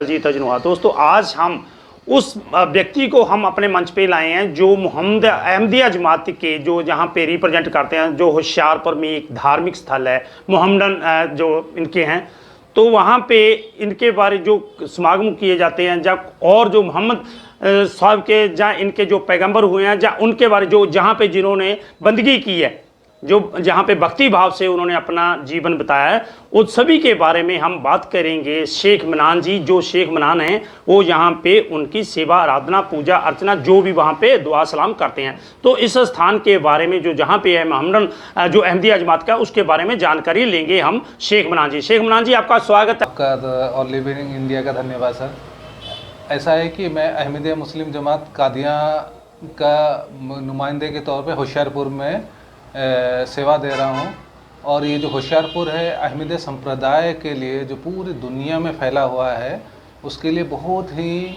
जी तजनुआ। दोस्तों आज हम उस व्यक्ति को हम अपने मंच पे लाए हैं जो मोहम्मद अहमदिया जमात के जो जहाँ पे रिप्रेजेंट करते हैं, जो होशियारपुर में एक धार्मिक स्थल है मोहम्मदन जो इनके हैं, तो वहाँ पे इनके बारे जो समागम किए जाते हैं जब, और जो मोहम्मद साहब के जहाँ इनके जो पैगंबर हुए हैं, जहाँ उनके बारे जो जहाँ पे जिन्होंने बंदगी की है, जो जहाँ पे भक्ति भाव से उन्होंने अपना जीवन बताया है, उन सभी के बारे में हम बात करेंगे। शेख मनान जी, जो शेख मनान हैं, वो यहाँ पे उनकी सेवा आराधना पूजा अर्चना जो भी वहाँ पे दुआ सलाम करते हैं। तो इस स्थान के बारे में जो जहाँ पे है मोहम्मदन जो अहमदिया जमात का, उसके बारे में जानकारी लेंगे हम शेख मनान जी। शेख मनान जी, आपका स्वागत है। आपका और लिविंग इंडिया का धन्यवाद सर। ऐसा है कि मैं अहमदिया मुस्लिम जमात कादियाँ का नुमाइंदे के तौर पे होशियारपुर में सेवा दे रहा हूँ। और ये जो होशियारपुर है अहमदिया संप्रदाय के लिए जो पूरी दुनिया में फैला हुआ है, उसके लिए बहुत ही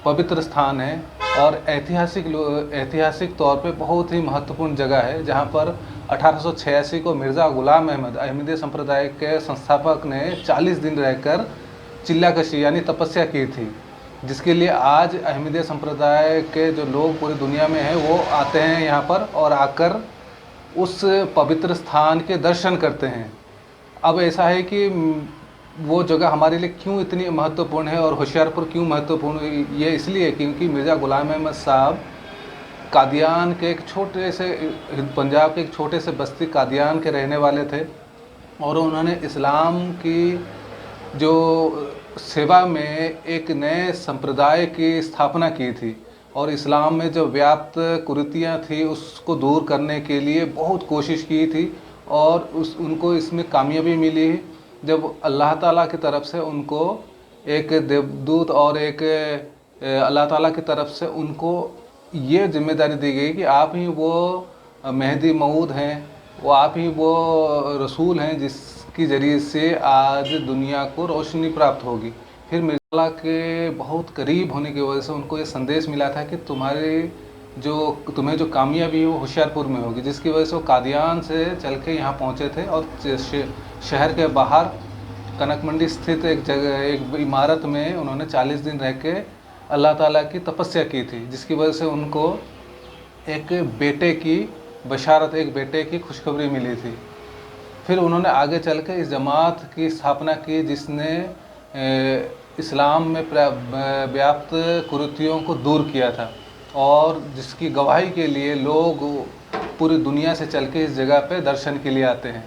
पवित्र स्थान है और ऐतिहासिक तौर पे बहुत ही महत्वपूर्ण जगह है, जहाँ पर 1886 को मिर्ज़ा ग़ुलाम अहमद अहमदिया संप्रदाय के संस्थापक ने 40 दिन रहकर चिल्लाकशी यानी तपस्या की थी, जिसके लिए आज अहमदिया संप्रदाय के जो लोग पूरी दुनिया में हैं वो आते हैं यहाँ पर और आकर उस पवित्र स्थान के दर्शन करते हैं। अब ऐसा है कि वो जगह हमारे लिए क्यों इतनी महत्वपूर्ण है और होशियारपुर क्यों महत्वपूर्ण है, ये इसलिए क्योंकि मिर्ज़ा ग़ुलाम अहमद साहब कादियान के एक छोटे से पंजाब के एक छोटे से बस्ती कादियान के रहने वाले थे और उन्होंने इस्लाम की जो सेवा में एक नए संप्रदाय की स्थापना की थी और इस्लाम में जो व्याप्त कुरीतियाँ थी उसको दूर करने के लिए बहुत कोशिश की थी और उनको इसमें कामयाबी मिली जब अल्लाह ताला की तरफ से उनको एक देवदूत और एक अल्लाह ताला की तरफ से उनको ये जिम्मेदारी दी गई कि आप ही वो मेहदी मऊद हैं, वो आप ही वो रसूल हैं जिसकी ज़रिए से आज दुनिया को रोशनी प्राप्त होगी। फिर मिर्ज़ा के बहुत करीब होने की वजह से उनको ये संदेश मिला था कि तुम्हें जो कामयाबी है वो होशियारपुर में होगी, जिसकी वजह से वो कादियान से चल के यहाँ पहुँचे थे और शहर के बाहर कनक मंडी स्थित एक जगह एक इमारत में उन्होंने 40 दिन रह के अल्लाह ताला की तपस्या की थी, जिसकी वजह से उनको एक बेटे की बशारत, एक बेटे की खुशखबरी मिली थी। फिर उन्होंने आगे चल के इस जमात की स्थापना की जिसने इस्लाम में व्याप्त कुरीतियों को दूर किया था और जिसकी गवाही के लिए लोग पूरी दुनिया से चल के इस जगह पे दर्शन के लिए आते हैं।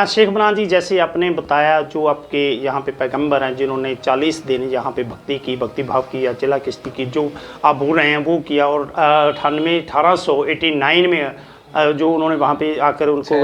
शेख मनान जी, जैसे आपने बताया जो आपके यहाँ पे पैगंबर हैं जिन्होंने 40 दिन यहाँ पे भक्ति की, भक्ति भाव की या चिल्ला किश्ती की, जो आप बोल रहे हैं वो किया और 1889 में जो उन्होंने वहाँ पे आकर उनको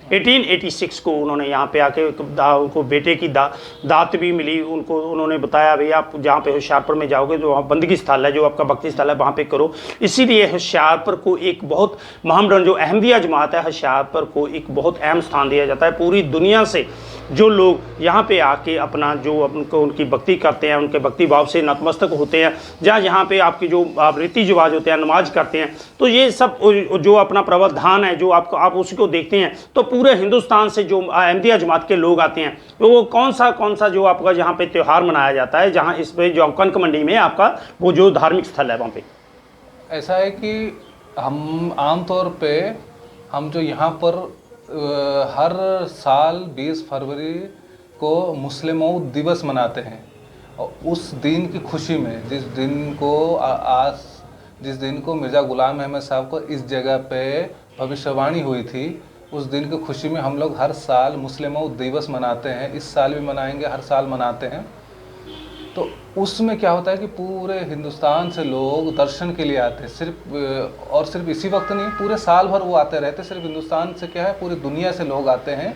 1886 को उन्होंने यहाँ पे आके उनको बेटे की दात भी मिली। उनको उन्होंने बताया भैया आप जहाँ पे होशियारपुर में जाओगे जो वहाँ बंदगी स्थल है, जो आपका भक्ति स्थल है, वहाँ पे करो। इसीलिए होशियारपुर को एक बहुत मोहम्मदन जो अहमदिया जमात है, होशियारपुर को एक बहुत अहम स्थान दिया जाता है। पूरी दुनिया से जो लोग यहाँ पे आके अपना जो उनको उनकी भक्ति करते हैं, उनके भक्ति भाव से नतमस्तक होते हैं, जहाँ यहाँ पे आपकी जो रीति रिवाज होते हैं, नमाज करते हैं, तो ये सब जो अपना प्रावधान है जो आप उसी को देखते हैं। तो पूरे हिंदुस्तान से जो अहमदिया जमात के लोग आते हैं, तो वो कौन सा जो आपका जहाँ पे त्यौहार मनाया जाता है, जहाँ इस पे जो कनक मंडी में आपका वो जो धार्मिक स्थल है वहाँ पे? ऐसा है कि हम आमतौर पे हम जो यहाँ पर हर साल 20 फरवरी को मुस्लिम मऊद दिवस मनाते हैं और उस दिन की खुशी में जिस दिन को मिर्ज़ा ग़ुलाम अहमद साहब को इस जगह पे भविष्यवाणी हुई थी, उस दिन की खुशी में हम लोग हर साल मुस्लिम मऊद दिवस मनाते हैं। इस साल भी मनाएंगे, हर साल मनाते हैं। तो उसमें क्या होता है कि पूरे हिंदुस्तान से लोग दर्शन के लिए आते हैं, सिर्फ इसी वक्त नहीं, पूरे साल भर वो आते रहते। सिर्फ हिंदुस्तान से क्या है, पूरी दुनिया से लोग आते हैं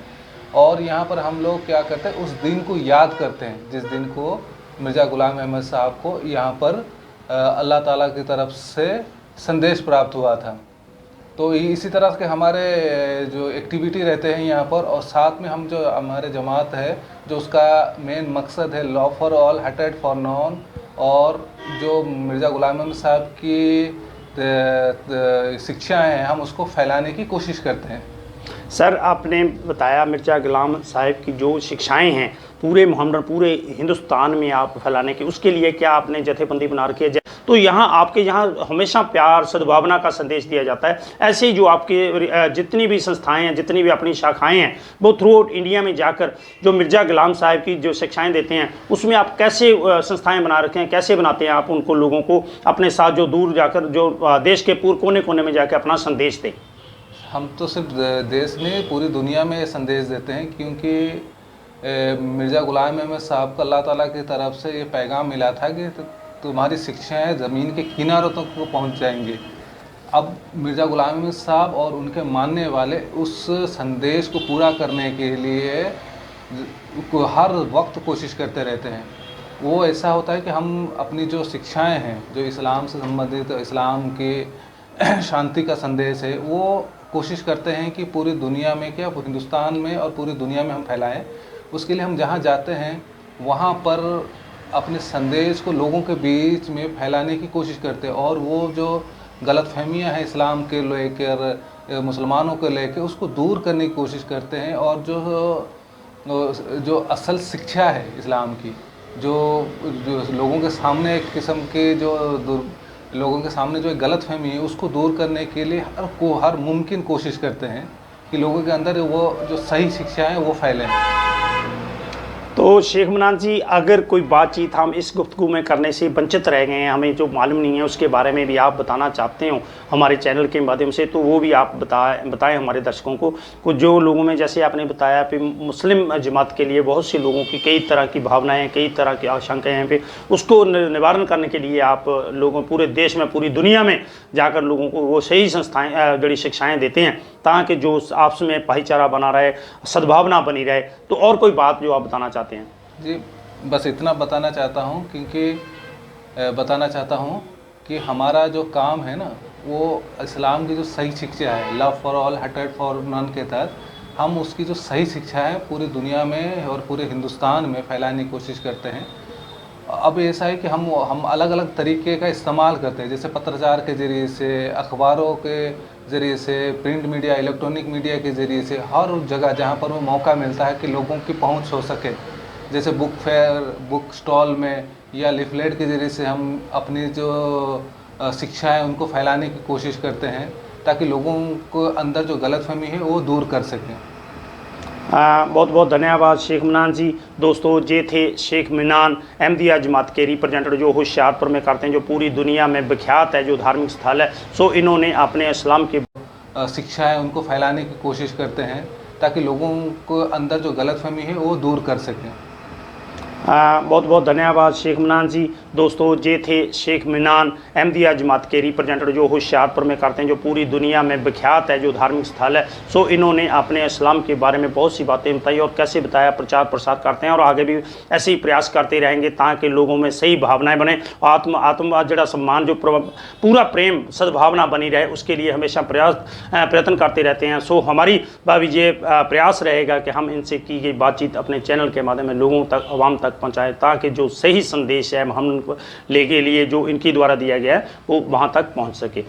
और यहाँ पर हम लोग क्या करते हैं, उस दिन को याद करते हैं जिस दिन को मिर्ज़ा ग़ुलाम अहमद साहब को यहाँ पर अल्लाह ताला की तरफ से संदेश प्राप्त हुआ था। तो इसी तरह के हमारे जो एक्टिविटी रहते हैं यहाँ पर, और साथ में हम जो हमारे जमात है जो उसका मेन मकसद है लॉ फॉर ऑल हेटेड फॉर नॉन, और जो मिर्ज़ा ग़ुलाम अहमद साहब की शिक्षाएँ हैं हम उसको फैलाने की कोशिश करते हैं। सर, आपने बताया मिर्ज़ा ग़ुलाम साहिब की जो शिक्षाएं हैं पूरे मोहम्मडन पूरे हिंदुस्तान में आप फैलाने की, उसके लिए क्या आपने जथेबंदी बना रखी है? तो यहाँ आपके यहाँ हमेशा प्यार सद्भावना का संदेश दिया जाता है। ऐसे ही जो आपके जितनी भी संस्थाएं हैं, जितनी भी अपनी शाखाएं हैं, वो थ्रू आउट इंडिया में जाकर जो मिर्ज़ा ग़ुलाम साहिब की जो शिक्षाएं देते हैं, उसमें आप कैसे संस्थाएँ बना रखे हैं, कैसे बनाते हैं आप उनको, लोगों को अपने साथ जो दूर जाकर जो देश के पूरे कोने कोने में जाकर अपना संदेश दें? हम तो सिर्फ देश में, पूरी दुनिया में संदेश देते हैं, क्योंकि मिर्ज़ा ग़ुलाम अहमद साहब को अल्लाह ताला की तरफ से ये पैगाम मिला था कि तुम्हारी शिक्षाएं ज़मीन के किनारों तक को पहुंच जाएंगी। अब मिर्ज़ा ग़ुलाम अहमद साहब और उनके मानने वाले उस संदेश को पूरा करने के लिए हर वक्त कोशिश करते रहते हैं। वो ऐसा होता है कि हम अपनी जो शिक्षाएं हैं, जो इस्लाम से संबंधित, इस्लाम के शांति का संदेश है, वो कोशिश करते हैं कि पूरी दुनिया में, क्या हिंदुस्तान में और पूरी दुनिया में हम फैलाएं। उसके लिए हम जहाँ जाते हैं वहाँ पर अपने संदेश को लोगों के बीच में फैलाने की कोशिश करते हैं, और वो जो गलतफहमियाँ हैं इस्लाम के लेकर, मुसलमानों को लेकर, उसको दूर करने की कोशिश करते हैं। और जो असल शिक्षा है इस्लाम की, जो लोगों के सामने एक किस्म के लोगों के सामने जो एक गलतफहमी है, उसको दूर करने के लिए हर मुमकिन कोशिश करते हैं कि लोगों के अंदर वो जो सही शिक्षा है वो फैलें। तो शेख मनान जी, अगर कोई बातचीत हम इस गुफ्तगू में करने से वंचित रह गए हैं, हमें जो मालूम नहीं है उसके बारे में भी आप बताना चाहते हो हमारे चैनल के माध्यम से, तो वो भी आप बताएं हमारे दर्शकों को। कुछ जो लोगों में, जैसे आपने बताया कि मुस्लिम जमात के लिए बहुत से लोगों की कई तरह की भावनाएँ, कई तरह की आशंकाएँ हैं, पे उसको निवारण करने के लिए आप लोगों पूरे देश में, पूरी दुनिया में जाकर लोगों को वो सही संस्थाएँ बड़ी शिक्षाएँ देते हैं, ताकि जो आपस में भाईचारा बना रहे, सद्भावना बनी रहे। तो और कोई बात जो आप बताना चाहते हैं? जी, बस इतना बताना चाहता हूँ, क्योंकि बताना चाहता हूँ कि हमारा जो काम है ना, वो इस्लाम की जो सही शिक्षा है, लव फॉर ऑल हेटेड फॉर नन के तहत, हम उसकी जो सही शिक्षा है पूरी दुनिया में और पूरे हिंदुस्तान में फैलाने की कोशिश करते हैं। अब ऐसा है कि हम अलग अलग तरीके का इस्तेमाल करते हैं, जैसे पत्रचार के ज़रिए से, अखबारों के ज़रिए से, प्रिंट मीडिया, इलेक्ट्रॉनिक मीडिया के ज़रिए से, हर जगह जहाँ पर वो मौका मिलता है कि लोगों की पहुँच हो सके, जैसे बुक फेयर, बुक स्टॉल में या लिफलेट के ज़रिए से हम अपनी जो शिक्षा है उनको फैलाने की कोशिश करते हैं, ताकि लोगों को अंदर जो गलतफहमी है वो दूर कर सकें। बहुत बहुत धन्यवाद शेख मनान जी। दोस्तों, ये थे शेख मनान, अहमदिया जमात के रिप्रेजेंटेटिव, जो होशियारपुर में करते हैं, जो पूरी दुनिया में विख्यात है, जो धार्मिक स्थल है। सो इन्होंने अपने इस्लाम की शिक्षा है उनको फैलाने की कोशिश करते हैं, ताकि लोगों को अंदर जो गलतफहमी है वो दूर कर सकें। बहुत बहुत धन्यवाद शेख मनान जी। दोस्तों, ये थे शेख मनान, अहमदिया जमात के रिप्रेजेंटेटिव, जो होशियारपुर में करते हैं, जो पूरी दुनिया में विख्यात है, जो धार्मिक स्थल है। सो इन्होंने अपने इस्लाम के बारे में बहुत सी बातें बताई और कैसे बताया, प्रचार प्रसार करते हैं, और आगे भी ऐसे ही प्रयास करते रहेंगे ताकि लोगों में सही भावनाएं बने, आत्म जड़ा सम्मान, जो पूरा प्रेम सद्भावना बनी रहे, उसके लिए हमेशा प्रयत्न करते रहते हैं। सो हमारी भावी ये प्रयास रहेगा कि हम इनसे की गई बातचीत अपने चैनल के माध्यम में लोगों तक, आवाम तक पहुंचाएं, ताकि जो सही संदेश है हम लेके लिए जो इनके द्वारा दिया गया है वो वहां तक पहुंच सके।